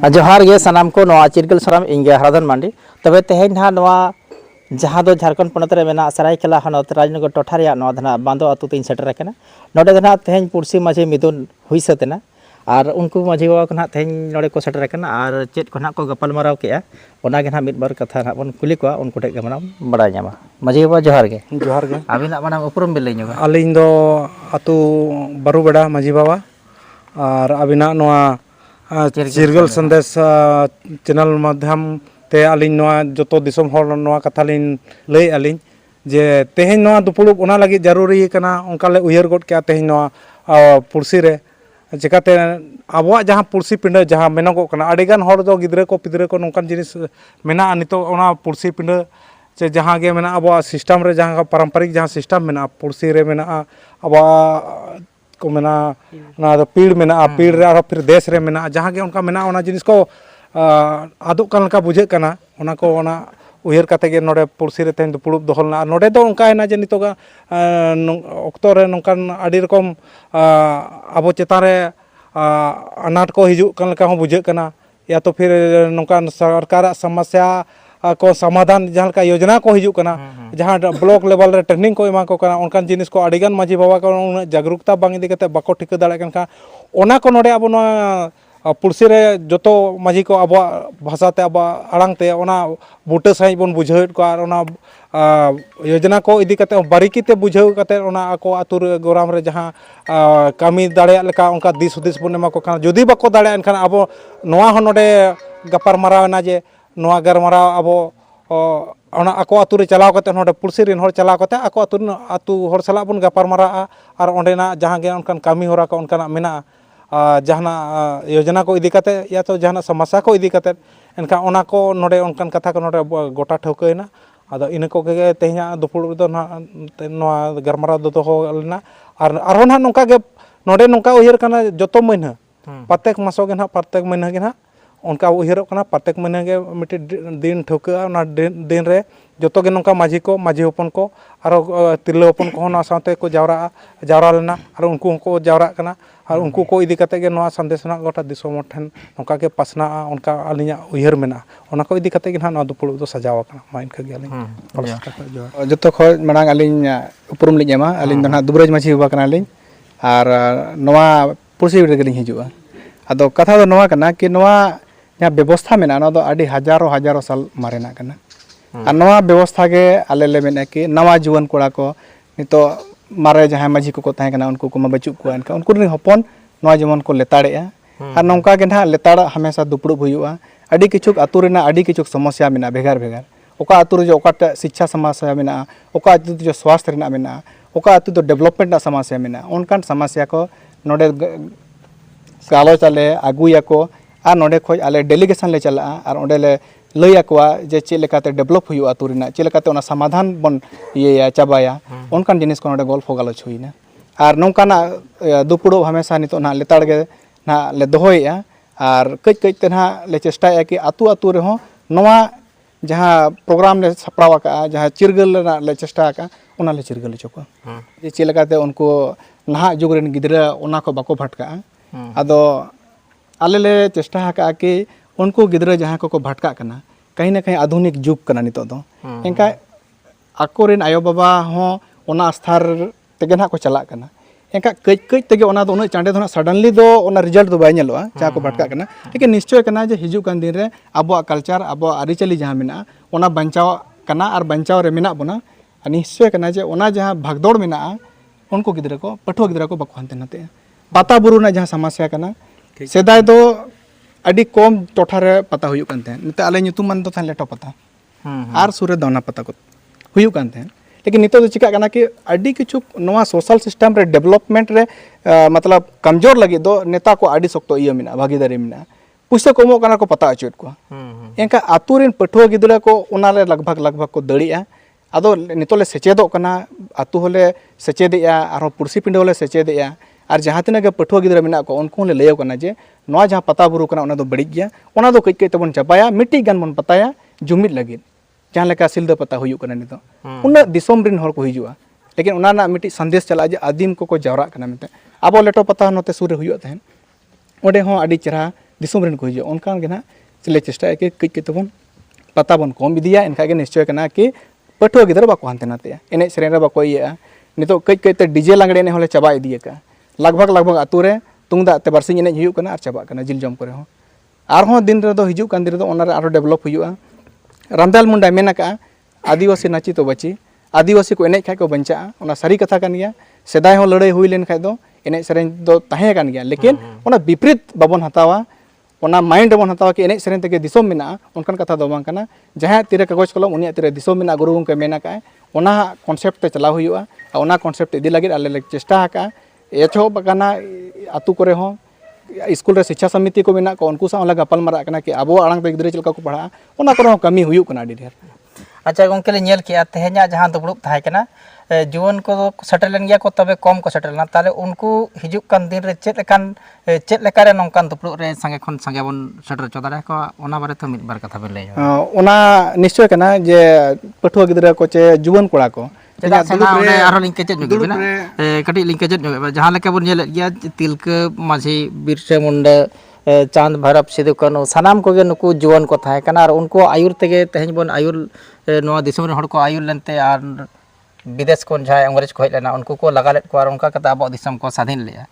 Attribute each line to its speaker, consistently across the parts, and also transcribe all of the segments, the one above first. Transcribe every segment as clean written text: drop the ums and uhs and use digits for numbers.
Speaker 1: जोहार गे सानाम को नवा चिरगल सराम इंगे हरदन मांडी तबे तेहेन हा नवा जहाँ दो झारखंड पोनत रे मेना सरायकेला हनत राजनगर टोठा रेया नवा धना बांदो अतु तीन सेटर रखना नोडे धना तेहेन पुरसी माझी मिदुन हुई सतेना और उनको माझी बाबा को ना तेहेन नोडे को सेटर रखना और चेत को ना को गपल मराव केया ओना गे ना मिद बार कथा ना बन कुली को उनको टे गमना बड़ा ᱧᱟᱢᱟ माझी बाबा जोहार गे अबिना माना उपरम बिल लेᱧ
Speaker 2: अलिंग दो अतु बारूबेड़ा माझी बाबा और अबिना नवा चिरगल संदेश चैनल माध्यम ते अलिंग नवा जतो दिसम हर नवा कथा लिन लई अलिंग जे तेहेन नवा दुपुलुब ओना लगी जरूरी कना उनका ले उयहर गड के तेहेन नवा पुरसी रे चिकाते आबोआ जहां पुरसी पिंड जहां मेनगो कना अडिगान हर दो गिद्रे को पिद्रे को नोंकान जिनिस मेना नितो ओना पुरसी पिंड चे जहां गे मेना आबोआ सिस्टम रे जहां पारंपरिक जहां सिस्टम मेना पुरसी रे मेना आबोआ को मेना ना पीड़ मेना पीड़ रे और फिर देश रे मेना जहां गे उनका मेना ओना जिनिस को आदो कान का बुझे कना ओना को ओना उयहर काते गे नोडे पुरसी रे तेन दुपुलुब दोहलना नोडे दो उनका है ना जे नितोगा ऑक्टो रे नोंकान आडी रकम आबो चेतान रे अनाट को हिजु कान लका हो बुझे कना या तो फिर नोंकान सरकार समस्या को समाधान जहां का योजना को हिजु कना जहां ब्लॉक लेवल रे ट्रेनिंग को एमा को कना उनकान जिनिस को अडिगान माझी बाबा को जागरूकता बांग इदी कते बाको ठिका दाड़े कन का ओना को नोडे आबो पुरसी रे जतो माझी को अब भाषाते अब आड़ांगते ओना बूटे सही बन बुझाव को और ओना योजना को इदी कते बारीकीते बुझाव कते ओना आको आतुर गोराम रे जहां कामी दाड़े लेका उनका दिस हुदिस बन एमा को खान जदी बाको दाड़े एनखान अब नोआ हो नोडे गपार मारावना जे नोआ गरमाराव अब ओना आको आतु रे चलाव कते नोडे पुरसी रिन हर चलाव कते आको आतु हर सला बन गपार मारा और ओंडेना जहां गे उनकान कामी होरा को उनकाना मेना जहाना योजना को इदी कते या तो जहाना समस्या को इदी कते एनका ओना को नोडे उनकान कथा को नोडे गोटा ठौकैना आदो इन को गे तेहना दुपुड़ दो ना नोआ गरमारा दो हो लेना और ना नोका गे नोडे नोका उयहर कना जतो महीना प्रत्येक मासो गे ना प्रत्येक महीना गे ना उनका उयहर कना प्रत्येक महीना गे मिटे दिन ठौका ना दिन रे जतो गे नोका माझी होपन को और तिरला होपन को ना साथे को जावरा लेना और उनको को जावरा कना और उनको को इदी कते गे नोआ संदेश ना गोटा दिसोम ठन नोका के पासना उनका अलिया उयहर मेना ओना को इदी कते गे ना दुपुड़ दो सजाव कना मा इनका गे अलिंग
Speaker 3: जतो खो मनांग अलिंग उपरुम लिᱧ एमा अलिंग दो ना दुबराज माझी बाबा कना लिᱧ और नोआ पुरसी रे गेलिኝ हिजुआ अदो कथा दो नोआ कना कि नोआ या व्यवस्था मेना ना दो आडी हजारों साल मारेना कना और नवा व्यवस्था के आले ले मेना कि नवा जुवन कोड़ा को नितो मारे जहां माझी को ताहे कना उनको को बचु को एनका उनको हपन नवा जेमन को लेताड़ेया और नौका के ना लेताड़ हमेशा दुपड़ुब हुआ आडी किछुक आतु रेना आडी किछुक समस्या मेना भेगार भेगार ओका आतु रे जो ओका शिक्षा समस्या मेना ओका आतु जो स्वास्थ्य रेना मेना ओका आतु तो डेवलपमेंट ना समस्या मेना उनकान समस्या को नोडे गालोच आले आगुया को और नोडे खोज आले डेलीगेशन ले चला और ओंडे ले लैया कोआ जे चे लेकाते डेवलप हुआ आतु रेना चे लेकाते ओना समाधान बन ये चाबाया उनकान जिनिस को नोडे गल्फ गालोच हुईना और नौकाना दुपुड़ो हमेशा नितो ना लेताड़ गे ना ले दोहोया और कई कई ते ना ले चेष्टाया कि आतु आतु रे हो नवा जहां प्रोग्राम ले सपरावा का जहां चिरगल ना ले चेष्टा का ओना ले चिरगल चको जे चे लेकाते उनको नहा जुग रेन गिदरा ओना को बाको भटका आदो आले ले चेष्टा का कि उनको गिदरा जहां को भटका कना कहीं ना कहीं आधुनिक जुग कना नितो दो एनका आकोरेन आयो बाबा हो ओना स्थार तेगे ना को चला कना एनका कई कई तेगे ओना दो उन चांडे दो सडनली दो ओना रिजल्ट दो बाय नेलोआ जहां को भटका कना लेकिन निश्चय कना जे हिजु कान दिन रे आबो कल्चर आबो आरिचली जहां मेना ओना बंचाव कना और बंचाव रे मेना बना निश्चय कना जे ओना जहां भागदौड़ मेना उनको गिदरा को पठो गिदरा को बको हनते नते पाता बुरु ना जहां समस्या कना सेदाय दो अडी कम टोठा रे पता हुयु कान थे नते आले nyutum मान दो थान लेटो पता आर सुरे दौना पता को हुयु कान थे लेकिन नितो तो चिका कना कि अडी किछु नवा सोशल सिस्टम रे डेवलपमेंट रे मतलब कमजोर लगी दो नेता को अडी सकतो इया मिना भागीदारी मिना पुसे कोमो कना को पता अचुत को एनका आतु रेन पठो गिदरा को ओनाले लगभग को दड़िया आदो नितोले सेचेदो कना आतु होले सेचेदिया आरो पुरसी पिंड होले सेचेदिया और जहां तिना के पठो गिदरा मिना को उनको ले लेयो कना जे नवा जहां पता बुरु कना ओना दो बड़ी गया ओना दो कई कई तबन चपाया मिट्टी गान मन पताया जुमिद लगी जहां लेका सिलदा पता हुयु कना नितो उन दिसोम रिन हर को हिजुआ लेकिन ओना ना मिट्टी संदेश चला जे आदिम को जावरा कना मिते आबो लेटो पता नते सुरे हुयु तहन ओडे हो आडी चरा दिसोम रेन को हिजुआ उनका के ना चले चेष्टा के कई तबन पता बन कम इदिया इनका के निश्चय करना कि पठुआ गिदर बाको हानते नाते एने सेरेन रे बाको इया नितो कई ते डीजे लांगड़े ने होले चाबा इदिया का लगभग अतु रे तुंगदा ते बारसिंग एने हिजुक कना आर चाबा कना जिल जम करे हो आर हो दिन रे दो हिजुक कान दिन रे दो ओना रे आरो डेवलप हुआ रामदाल मुंडा मेना का आदिवासी नाची तो बची आदिवासी को एने खाय को बंचा ओना सारी कथा कान गया सेदाय हो लड़ाई हुई लेन खाय दो एने सेरेन दो ताहे कान गया लेकिन ओना विपरीत बाबन हतावा ओना माइंड बन हतावा कि एने सेरेन तेगे दिसोम मेना उनकन कथा दो बांग कना जहां तीरे कागज कलम उनिया तीरे दिसोम मेना गुरु गंके मेना का ओना कॉन्सेप्ट ते चलाव हुआ ओना कॉन्सेप्ट इदी लगे आले चेष्टा का एचो बकाना आतु करे हो स्कूल रे शिक्षा समिति को मेना को उनको सा गपल मारा कना कि आबो आड़ांग ते गिद्रे चलका को पढ़ा ओना करो कमी हुई कना अडी ढेर
Speaker 1: अच्छा गोंके ले नेल किया तेहे냐 जहां दुपड़ुब थाय कना जुवन को सेटल लेन गया को तबे कम को सेटल ना ताले उनको हिजुक कान दिन रे चेत लेका रे नोंकान दुपड़ुब रे संगे खन संगे बन सेटर चोदारे को ओना बारे तो मिद बार कथा बे लay
Speaker 3: ओना निश्चय कना जे पठुआ गिद्रा को चे जुवन कोड़ा को
Speaker 1: चेदा सेना ओने आरो लिंक केचेत नुगे बिना कटी लिंक केचेत नुगे जहां लेका बन नेल गया तिलका माझी बिरसा मुंडा चांद भैरव सिदु कानु सानाम को नुकु जुवन को थाय कना और उनको आयुर तेगे तेहन बन आयुर नोआ दिसम रे हड़ को आयुर लेनते आर विदेश को जहाँ अंग्रेज को हेजना उनको को लगा लेत को और उनका कता अब दिसम को स्वाधीन लिया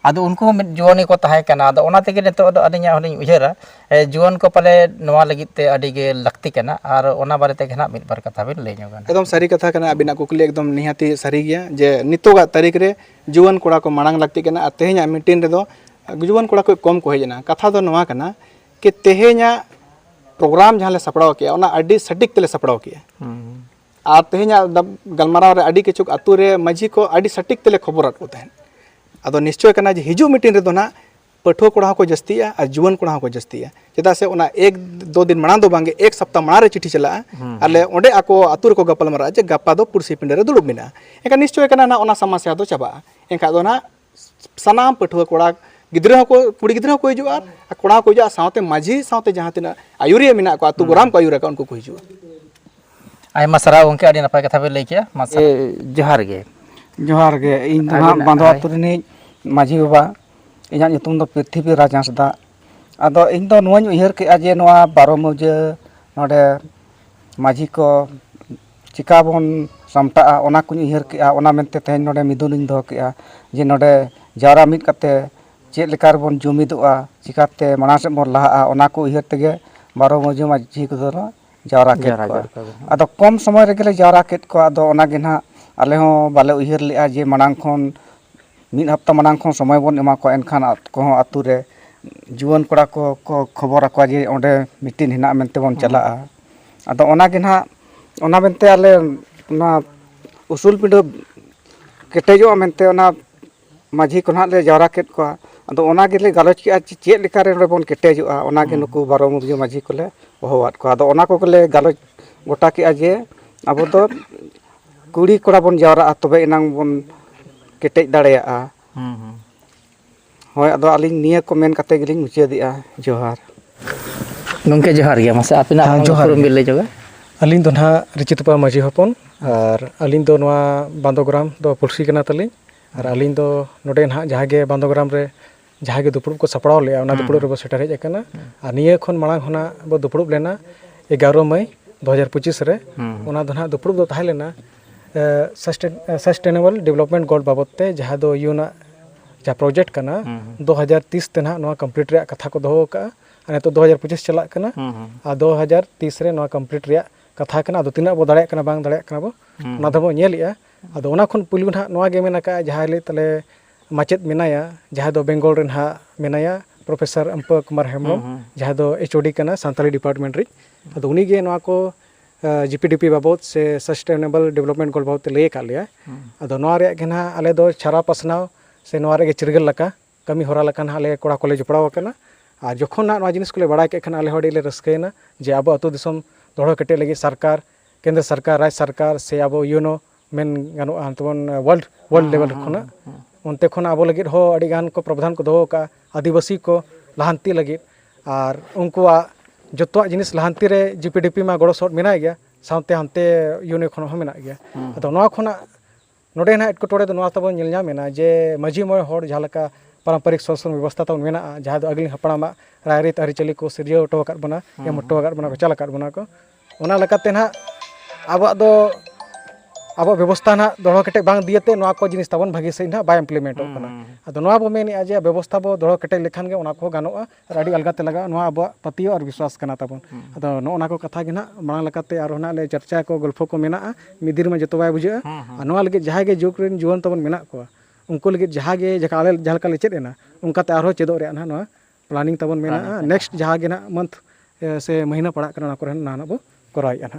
Speaker 1: आदो उनको जुवनी को ताहे कना आदो ओना तेगे नेतो अदिnya हलिन उयहरा जुवन को पले नोआ लगित ते अडी गे लक्ति कना और ओना बारे ते घना मिद बार कथा बिन लay ñogan
Speaker 3: एकदम सारी कथा कना अबिना कुकली एकदम निहाती सारी गया जे नितोगा तारीख रे जुवन कोड़ा को मांग लगती कना तेहे냐 मीटिंग रे दो जुवन कोड़ा को कम को हेजना कथा दो नोआ कना कि तेहे냐 प्रोग्राम जहाँ ले सपड़ाव किया ओना अडी सटीक तेले सपड़ाव किया और तेहे냐 गलमाराव रे अडी किचुक अतु रे माझी को अडी सटीक तेले खबर को तहन अदो निश्चय कना जे हिजु मीटिंग रे दो ना पठुआ कोड़ा को जस्तिया और जुवन कोड़ा को जस्तिया चेदा से ओना एक दो दिन माना दो बांगे एक सप्ताह माना रे चिठी चला आले ओंडे आको अतु रे को गपल मारा जे गप्पा दो पुरसी पिंड रे दुलुब मिना एका निश्चय कना ना ओना समस्या दो चाबा एका दो ना सनाम पठुआ कोड़ा गिद्रा को कुड़ी गिद्रा को हिजुआ कोड़ा को हिजुआ सावते माझी सावते जहां तना आयुरिया मिना को अतु गोराम को आयुरा का उनको को हिजुआ
Speaker 1: आयमा सरा उनके अडी नपाय कथा बे लay किया मासा जोहार गे
Speaker 4: इन बांधो आतु रिनी माझी बाबा इᱧᱟᱜ ᱧᱩᱛᱩᱢ ᱫᱚ पृथ्वी राज हांसदा आदो ᱤᱧ ᱫᱚ ᱱᱚᱣᱟᱧ ᱩᱭᱦᱟᱹᱨ ᱠᱮᱜᱼᱟ ᱡᱮ ᱱᱚᱣᱟ 12 ᱢᱩᱡᱟᱹ ᱱᱚᱰᱮ ᱢᱟᱹᱡᱷᱤ ᱠᱚ ᱪᱤᱠᱟ ᱵᱚᱱ ᱥᱟᱢᱴᱟᱜᱼᱟ ᱚᱱᱟ ᱠᱚᱧ ᱩᱭᱦᱟᱹᱨ ᱠᱮᱜᱼᱟ ᱚᱱᱟ ᱢᱮᱱᱛᱮ ᱛᱮᱦᱮᱧ ᱱᱚᱰᱮ ᱢᱤᱫᱩᱱᱤᱧ ᱫᱚᱦᱚ ᱠᱮᱜᱼᱟ ᱡᱮ ᱱᱚᱰᱮ ᱡᱟᱣᱨᱟ ᱢᱤᱫ ᱠᱟᱛᱮ ᱪᱮᱫ ᱞᱮᱠᱟ ᱨᱮᱵᱚᱱ ᱡᱩᱢᱤᱫᱚᱜᱼᱟ ᱪᱤᱠᱟᱛᱮ ᱢᱟᱲᱟᱝ ᱥᱮᱫ ᱵᱚᱱ ᱞᱟᱦᱟᱜᱼᱟ ᱚᱱᱟ ᱠᱚ ᱩᱭᱦᱟᱹᱨ ᱛᱮᱜᱮ 12 ᱢᱩᱡᱟᱹ ᱢᱟᱹᱡᱷᱤ ᱠᱚᱫᱚ ᱡᱟᱣᱨᱟ ᱠᱮᱫ ᱠᱚᱣᱟ ᱟᱫᱚ ᱠᱚᱢ ᱥᱚᱢᱚᱭ ᱨᱮᱜᱮ ᱞᱮ ᱡᱟᱣᱨᱟ ᱠᱮᱫ ᱠᱚᱣᱟ ᱟᱫᱚ ᱚᱱᱟ ᱜᱮ ᱱᱟᱦᱟᱜ ᱟᱞᱮ ᱦᱚᱸ ᱵᱟᱞᱮ ᱩᱭᱦᱟᱹर ᱞᱮᱜᱼᱟ ᱡᱮ ᱢᱟᱲᱟᱝ ᱠᱷᱚᱱ ᱢᱤᱫ ᱦᱟᱯᱛᱟ ᱢᱟᱲᱟᱝ ᱠᱷᱚᱱ ᱥᱚᱢᱚᱭ ᱵᱚᱱ ᱮᱢᱟ ᱠᱚᱣᱟ ᱮᱱᱠᱷᱟन ᱠᱚᱦᱚᱸ ᱟᱛᱩ ᱨᱮ जुवन कोड़ा को खबर आकोआ जे ओंडे मीटिंग हिना मेनते बन चलाआ आदो ओना गे ना ओना मेनते आले ना उसूल पिंड केटेजो मेनते ओना माझी को ना ले जावरा केत को आदो ओना गेले गालोच के चेत लेका रे बन केटेजो ओना गे नुकु 12 मुजो माझी कोले होवात को आदो ओना को ले गालोच गोटा के जे अब तो कुड़ी कोड़ा बन जावरा तबे इनांग बन केटेज दाड़ेया होय आदो अलिंग निया को मेन कते गिलिंग मुचादिया जोहार
Speaker 1: गंके जोहार गया मासे आपिना जोहार मिल जगह
Speaker 2: अलिंग दो ना रिचितपा माझी हपन और अलिंग दो नवा बांदोग्राम दो पुरसी कना तलिंग और अलिंग दो नोडे ना जहां गे बांदोग्राम रे जहां गे दुपुड़ुब को सपड़ाव ले ओना दुपुड़ुब रे बो सेटर हेज कना और निया खन मांग होना बो दुपुड़ुब लेना 11 मई 2025 रे ओना दो ना दुपुड़ुब दो ताहे लेना सस्टेनेबल डेवलपमेंट गोल बाबते जहां दो यूना जहाँ प्रोजेक्ट करना 2030 ते ना नवा कंप्लीट रे कथा को दोहो का अने तो 2025 चला करना आ 2030 रे नवा कंप्लीट रे कथा करना दो तिना बो दाड़े करना बांग दाड़े करना बो ना दबो नेलिया आदो ओना खन पुलु ना नवा गे मेना का जहाँ ले तले माचेत मेनाया जहाँ दो बेंगल रे ना मेनाया प्रोफेसर अंपा कुमार हेमब्रम जहाँ दो एचओडी करना सांताली डिपार्टमेंट रे आदो उनी गे नवा को जीपीडीपी बाबत से सस्टेनेबल डेवलपमेंट गोल बाबत ले का लिया आदो नवा रे गे ना आले दो छारा पसनाव से नवा रे चिरगल लका कमी होरा लका हाले कोड़ा कोले जुपड़ाव कना आ जखन ना जिनिस को बड़ा के आले हड़े रस्कैना जे अब अतो दिसम दौड़ कटे लगी सरकार केंद्र सरकार राज्य सरकार से अब यूनो मेन गानो तबन वर्ल्ड लेवल खना उनते खना अब लगी हो अड़ी गान को प्रावधान को दो का आदिवासी को लहांती लगी और उनकुआ जतवा जिनिस लहांती रे जीपीडीपी मा गड़ो सट मेना गया साउते हंते यूनो खन हो मेना गया अतो नवा खना नोडे ना एटकोटोड़े दो नवा तबन नेल ᱧᱟᱢᱮᱱᱟ जे माझी मोय होड़ जहाँ लका पारंपरिक शासन व्यवस्था तब मेना जहाँ दो अगली हपड़ामा रायरीत आरिचाली को सिरजाव हटो आकाद बना एम हटो आकाद बना को चल आकाद बना को ओना लेकाते ना अब व्यवस्था ना दोड़ो केटे बांग दिएते नोआ को जिनिस ताबन भागी से ना बा इम्प्लीमेंट होना अदो नोआ बो मेन जे व्यवस्था बो दोड़ो केटे लेखान गे ओना को गानोआ और आडी अलगाते लगा नोआ अब पतियो और विश्वास कना ताबन अदो नोना को कथा गे ना मांग लेकाते आरो ना ले चर्चा को गल्फो को मेना मिदिर में जतो बाय बुझा नोआ लगे जहां गे जुग रेन जीवन ताबन मेना को उनको लगे जहां गे जकाले जहां ले चेद एना उनकाते आरो चेदो रे ना नोआ प्लानिंग ताबन मेना नेक्स्ट जहां गे ना मंथ से महीना पड़ा करना को ना बो कराई ना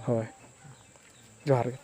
Speaker 2: होय जोहार गे।